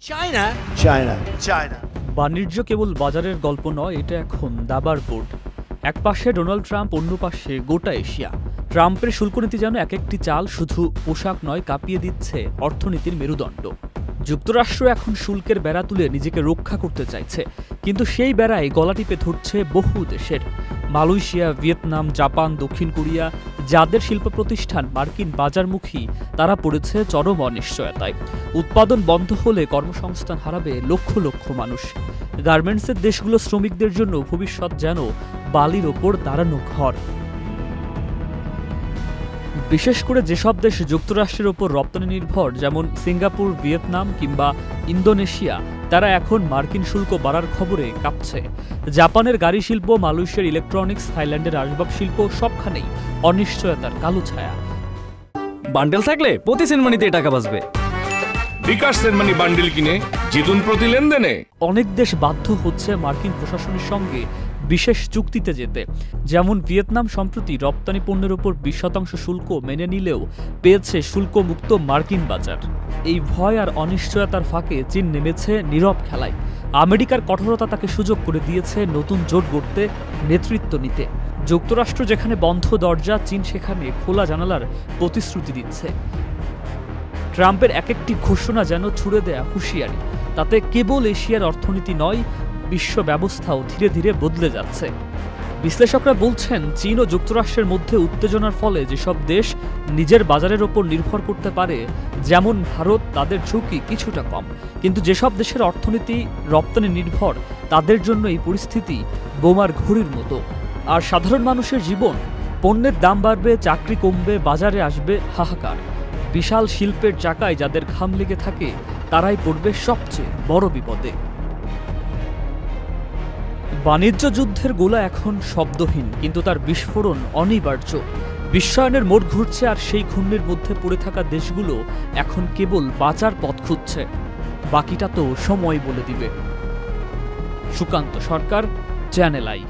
China. বাণিজ্য কেবল বাজারের গল্প নয়, এটা এখন দাবার বোর্ড। এক পাশে ডোনাল্ড ট্রাম্প, অন্য পাশে গোটা এশিয়া। ট্রাম্পের শুল্ক নীতি যেন এক একটি চাল, শুধু পোশাক নয়, কাঁপিয়ে দিচ্ছে অর্থনীতির মেরুদণ্ড। যুক্তরাষ্ট্র এখন শুল্কের বেড়া তুলে নিজেকে রক্ষা করতে চাইছে, কিন্তু সেই বেড়ায় গলা টিপে ধরছে বহু দেশের। মালয়েশিয়া, ভিয়েতনাম, জাপান, দক্ষিণ কোরিয়া, যাদের শিল্প প্রতিষ্ঠান মার্কিন বাজারমুখী, তারা পড়েছে চরম অনিশ্চয়তায়। উৎপাদন বন্ধ হলে কর্মসংস্থান হারাবে লক্ষ লক্ষ মানুষ। গার্মেন্টসের দেশগুলো শ্রমিকদের জন্য ভবিষ্যৎ যেন বালির ওপর দাঁড়ানো ঘর। বিশেষ করে যেসব দেশ যুক্তরাষ্ট্রের ওপর রপ্তানি নির্ভর, যেমন সিঙ্গাপুর, ভিয়েতনাম কিংবা ইন্দোনেশিয়া, তারা এখন মার্কিন শুল্ক বাড়ার খবরে কাঁপছে। জাপানের গাড়ি শিল্প, মালয়েশিয়ার ইলেকট্রনিক্স, থাইল্যান্ডের আসবাব শিল্প, সবখানেই অনিশ্চয়তার কালো ছায়া। বান্ডেল থাকলে প্রতি সেনমানিতে টাকা বাঁচবে। বিকাশ সেনমানি বান্ডেল কিনে জিতুন প্রতি লেনদেনে। অনেক দেশ বাধ্য হচ্ছে মার্কিন প্রশাসনের সঙ্গে বিশেষ চুক্তিতে যেতে। যেমন ভিয়েতনাম সম্প্রতি রপ্তানি পণ্যের উপর 20% শুল্ক মেনে নিলেও পেয়েছে শুল্কমুক্ত মার্কিন বাজার। এই ভয় আর অনিশ্চয়তার ফাঁকে চীন নেমেছে নীরব খেলায়। আমেরিকার কঠোরতা তাকে সুযোগ করে দিয়েছে নতুন জোট গড়তে, নেতৃত্ব নিতে। যুক্তরাষ্ট্র যেখানে বন্ধ দরজা, চীন সেখানে খোলা জানালার প্রতিশ্রুতি দিচ্ছে। ট্রাম্পের এক একটি ঘোষণা যেন ছুড়ে দেয়া হুঁশিয়ারি। তাতে কেবল এশিয়ার অর্থনীতি নয়, বিশ্ব ব্যবস্থাও ধীরে ধীরে বদলে যাচ্ছে। বিশ্লেষকরা বলছেন, চীন ও যুক্তরাষ্ট্রের মধ্যে উত্তেজনার ফলে যেসব দেশ নিজের বাজারের ওপর নির্ভর করতে পারে, যেমন ভারত, তাদের ঝুঁকি কিছুটা কম। কিন্তু যেসব দেশের অর্থনীতি রপ্তানি নির্ভর, তাদের জন্য এই পরিস্থিতি বোমার ঘড়ির মতো। আর সাধারণ মানুষের জীবন, পণ্যের দাম বাড়বে, চাকরি কমবে, বাজারে আসবে হাহাকার। বিশাল শিল্পের চাকায় যাদের ঘাম লেগে থাকে, তারাই পড়বে সবচেয়ে বড় বিপদে। বাণিজ্য যুদ্ধের গোলা এখন শব্দহীন, কিন্তু তার বিস্ফোরণ অনিবার্য। বিশ্বায়নের মোড় ঘুরছে, আর সেই ঘূর্ণির মধ্যে পড়ে থাকা দেশগুলো এখন কেবল বাঁচার পথ খুঁজছে। বাকিটা তো সময় বলে দিবে। সুকান্ত সরকার, চ্যানেল আই।